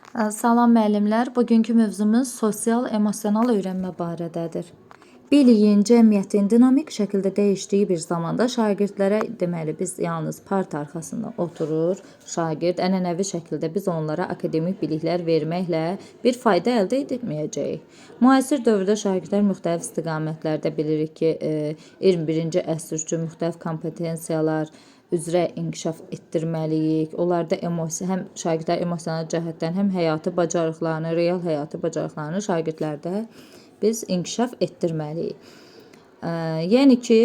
Salam müəllimlər, bugünkü mövzumuz sosial-emosional öyrənmə barədədir. Biliyin, cəmiyyətin dinamik şəkildə dəyişdiyi bir zamanda şagirdlərə deməli biz yalnız parta arxasında oturur, şagird ənənəvi şəkildə biz onlara akademik biliklər verməklə bir fayda əldə etməyəcəyik. Müasir dövrdə şagirdlər müxtəlif istiqamətlərdə bilirik ki, 21-ci əsr üçün müxtəlif kompetensiyalar üzrə inkişaf etdirməliyik. Onlarda həm şagirdlər emosional cəhətdən, həm həyatı bacarıqlarını, real həyatı bacarıqlarını şagirdlərdə biz inkişaf etdirməliyik. Yəni ki,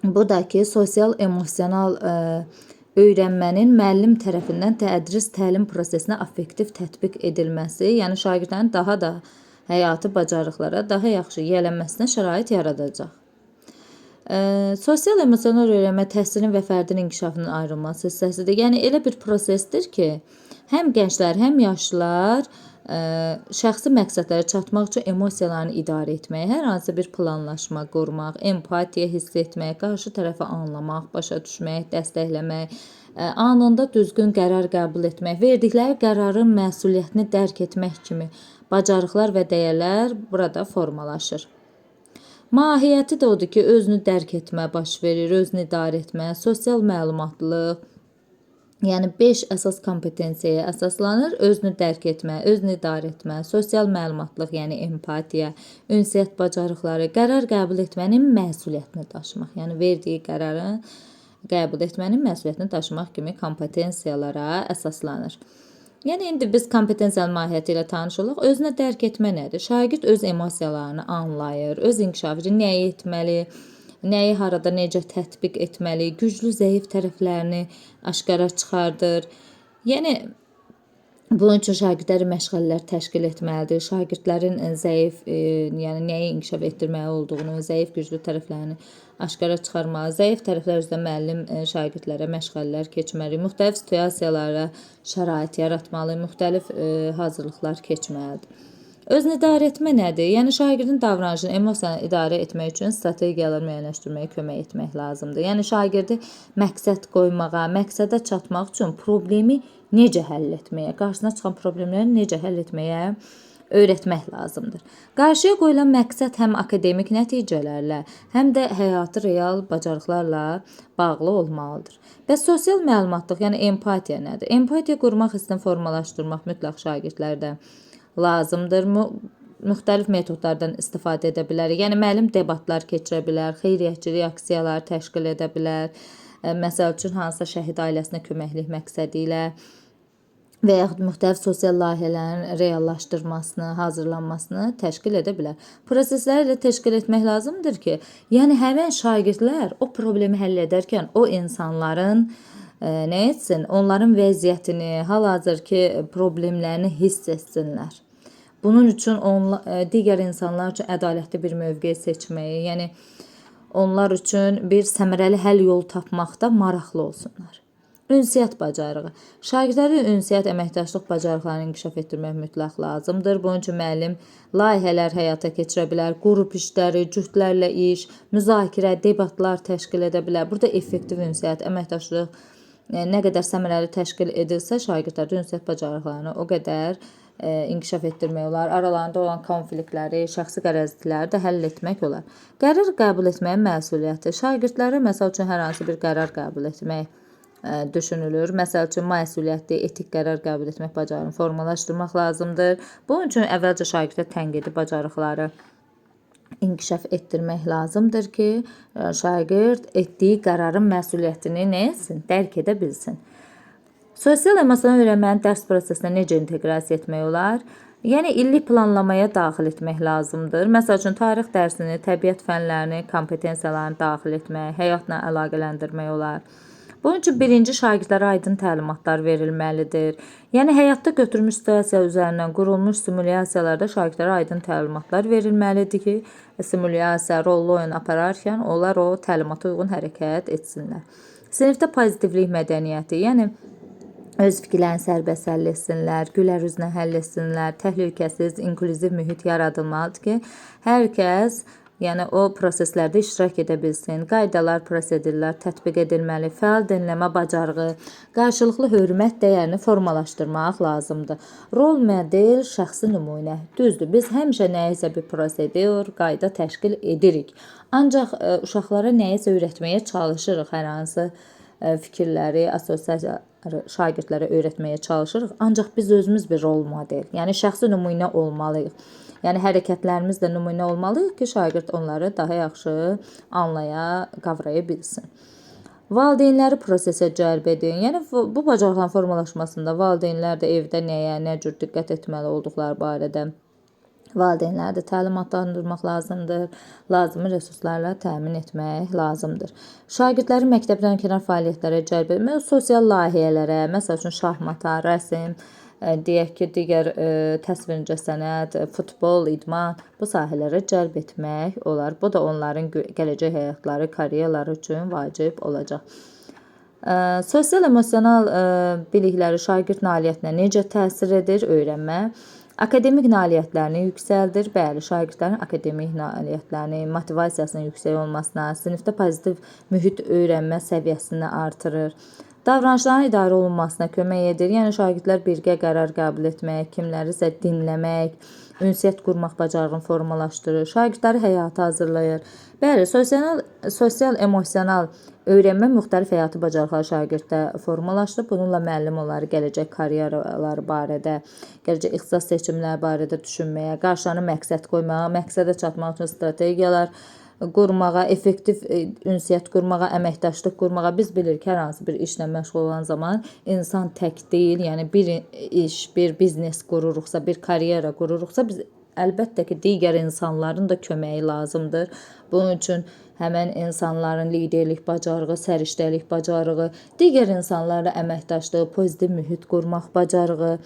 bu da ki, sosial-emosional öyrənmənin müəllim tərəfindən tədris təlim prosesinə effektiv tətbiq edilməsi, yəni şagirdlərin daha da həyatı bacarıqlara daha yaxşı yiyələnməsinə şərait yaradacaq. Sosial-emosional öyrənmə təhsilin və fərdin inkişafının ayrılmaz hissəsidir. Yəni elə bir prosesdir ki, həm gənclər, həm yaşlılar şəxsi məqsədlərə çatmaq üçün emosiyalarını idarə etmək, hər hansı bir planlaşma qurmaq, empatiya hiss etmək, qarşı tərəfi anlamaq, başa düşmək, dəstəkləmək, anında düzgün qərar qəbul etmək, verdikləri qərarın məsuliyyətini dərk etmək kimi bacarıqlar və dəyərlər burada formalaşır. Mahiyyəti də odur ki, özünü dərk etmə baş verir, özünü idarə etmə, sosial məlumatlılıq, yəni 5 əsas kompetensiyaya əsaslanır. Özünü dərk etmə, özünü idarə etmə, sosial məlumatlılıq, yəni empatiya, ünsiyyət bacarıqları, qərar qəbul etmənin məsuliyyətini daşımaq, yəni verdiyi qərarın qəbul etmənin məsuliyyətini daşımaq kimi kompetensiyalara əsaslanır. Yəni indi biz kompetensiyanın mahiyyəti ilə tanış olaq. Özünə dərk etmə nədir? Şagird öz emosiyalarını anlayır, öz inkişafı üçün nəyi etməli, nəyi harada necə tətbiq etməli, güclü, zəif tərəflərini aşkara çıxardır. Yəni bunun üçün şagirdlər məşğələlər təşkil etməlidir. Şagirdlərin zəif, yəni nəyi inkişaf etdirməli olduğunu, zəif, güclü tərəflərini aşkara çıxarmalı. Zəif tərəflər üzrə müəllim şagirdlərə məşğələlər keçməli, müxtəlif situasiyalara şərait yaratmalı, müxtəlif hazırlıqlar keçməlidir. Özünü idarə etmə nədir? Yəni şagirdin davranışını, emosiyanı idarə etmək üçün strategiyalar müəyyənləşdirməyə kömək etmək lazımdır. Yəni şagirdi məqsəd qoymağa, məqsədə çatmaq üçün problemi necə həll etməyə, qarşısına çıxan problemləri necə həll etməyə öyrətmək lazımdır. Qarşıya qoyulan məqsəd həm akademik nəticələrlə, həm də həyatı real bacarıqlarla bağlı olmalıdır. Və sosial məlumatlıq, yəni empatiya nədir? Empatiya qurmaq hissini formalaşdırmaq mütləq şagirdlərdə lazımdır. Müxtəlif metodlardan istifadə edə bilər. Yəni müəllim debatlar keçirə bilər, xeyriyyətçilik aksiyaları təşkil edə bilər. Məsəl üçün hansısa şəhid ailəsinə köməklik məqsədi ilə və yaxud müxtəlif sosial layihələrin reallaşdırmasını, hazırlanmasını təşkil edə bilər. Prosesləri ilə təşkil etmək lazımdır ki, yəni həmin şagirdlər o problemi həll edərkən o insanların nə etsin? Onların vəziyyətini, hal-hazırki problemlərini hiss etsinlər. Bunun üçün digər insanlar üçün ədalətli bir mövqe seçməyi, yəni onlar üçün bir səmərəli həll yolu tapmaqda maraqlı olsunlar. Ünsiyyət bacarığı. Şagirdlərin ünsiyyət, əməkdaşlıq bacarıqlarını inkişaf etdirmək mütləq lazımdır. Bunun üçün müəllim layihələr həyata keçirə bilər, qrup işləri, cühtlərlə iş, müzakirə, debatlar təşkil edə bilər. Burada effektiv ünsiyyət, əməkdaşlıq nə qədər səmərəli təşkil edilsə, şagirdlərin ünsiyyət bacarıqlarını o qədər inkişaf etdirmək olar. Aralarında olan konfliktləri, şəxsi qərəzlikləri də həll etmək olar. Qərar qəbul etməyin məsuliyyəti. Şagirdlərə məsəl üçün hər hansı bir qərar qəbul etmək düşünülür. Məsəl üçün məsuliyyətli, etik qərar qəbul etmək bacarığını formalaşdırmaq lazımdır. Bunun üçün əvvəlcə şagirdə tənqidi bacarıqları inkişaf etdirmək lazımdır ki, şagird etdiyi qərarın məsuliyyətini nə etsin? Dərk edə bilsin. Sosial emosional öyrənmənin dərs prosesinə necə inteqrasiya etmək olar? Yəni illik planlamaya daxil etmək lazımdır. Məsəl üçün tarix dərsini, təbiət fənlərini, kompetensiyalarını daxil etmək, həyatla əlaqələndirmək olar. Bunun üçün birinci şagirdlərə aydın təlimatlar verilməlidir. Yəni həyatda götürmüş situasiya üzərindən qurulmuş simulyasiyalarda şagirdlərə aydın təlimatlar verilməlidir ki, simulyasiya, rollu oyun apararkən onlar o təlimata uyğun hərəkət etsinlər. Sinifdə pozitivlik mədəniyyəti, yəni öz fikirlərini sərbəst həll etsinlər, gülər üzlə həll etsinlər, təhlükəsiz, inklüziv mühit yaradılmalıdır ki, hər kəs yəni o proseslərdə iştirak edə bilsin. Qaydalar, prosedurlar tətbiq edilməli, fəal dinləmə bacarığı, qarşılıqlı hörmət dəyərini formalaşdırmaq lazımdır. Rol model, şəxsi nümunə. Düzdür, biz həmişə nəyisə bir prosedur, qayda təşkil edirik. Ancaq uşaqlara nəyisə öyrətməyə çalışırıq, hər hansı fikirləri, assosiasiyaları şagirdlərə öyrətməyə çalışırıq. Ancaq biz özümüz bir rol model, yəni şəxsi nümunə olmalıyıq. Yəni hərəkətlərimizlə nümunə olmalıyıq ki, şagird onları daha yaxşı anlaya, qavraya bilsin. Valideynləri prosesə cəlb edin. Yəni bu bacarıqların formalaşmasında valideynlər də evdə nəyə, nə cür diqqət etməli olduqları barədə valideynləri də təlimatlandırmaq lazımdır. Lazımi resurslarla təmin etmək lazımdır. Şagirdləri məktəbdən kənar fəaliyyətlərə cəlb etmək, sosial layihələrə, məsəl üçün şahmata, rəsm, deyək ki, digər təsvirincə sənət, futbol, idman bu sahələrə cəlb etmək olar. Bu da onların gələcək həyatları, karyeraları üçün vacib olacaq. Sosial-emosional bilikləri şagird nailiyyətinə necə təsir edir? Öyrənmə. Akademik nailiyyətlərini yüksəldir. Bəli, şagirdlərin akademik nailiyyətlərini, motivasiyasının yüksək olmasına, sinifdə pozitiv mühit öyrənmə səviyyəsini artırır. Davranışların idarə olunmasına kömək edir. Yəni şagirdlər birgə qərar qəbul etmək, kimlərisə dinləmək, ünsiyyət qurmaq bacarığını formalaşdırır. Şagirdləri həyata hazırlayır. Bəli, sosial-emosional öyrənmə müxtəlif həyati bacarıqlar şagirddə formalaşdırır. Bununla müəllim onları gələcək karyeraları barədə, gələcək ixtisas seçimləri barədə düşünməyə, qarşılarına məqsəd qoymağa, məqsədə çatmaq üçün strategiyalar qurmağa, effektiv ünsiyyət qurmağa, əməkdaşlıq qurmağa. Biz bilirik ki, hər hansı bir işlə məşğul olan zaman insan tək deyil, yəni bir iş, bir biznes qururuqsa, bir karyera qururuqsa, biz əlbəttə ki, digər insanların da köməyi lazımdır. Bunun üçün həmən insanların liderlik bacarığı, səriştəlik bacarığı, digər insanlarla əməkdaşlıq, pozitiv mühit qurmaq bacarığı,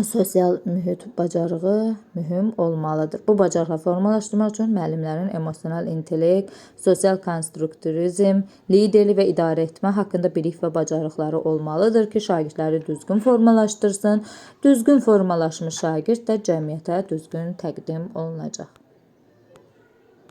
sosial mühit bacarığı mühüm olmalıdır. Bu bacarıqları formalaşdırmaq üçün müəllimlərin emosional intellekt, sosial konstruktivizm, liderlik və idarə etmə haqqında bilik və bacarıqları olmalıdır ki, şagirdləri düzgün formalaşdırsın. Düzgün formalaşmış şagird də cəmiyyətə düzgün təqdim olunacaq.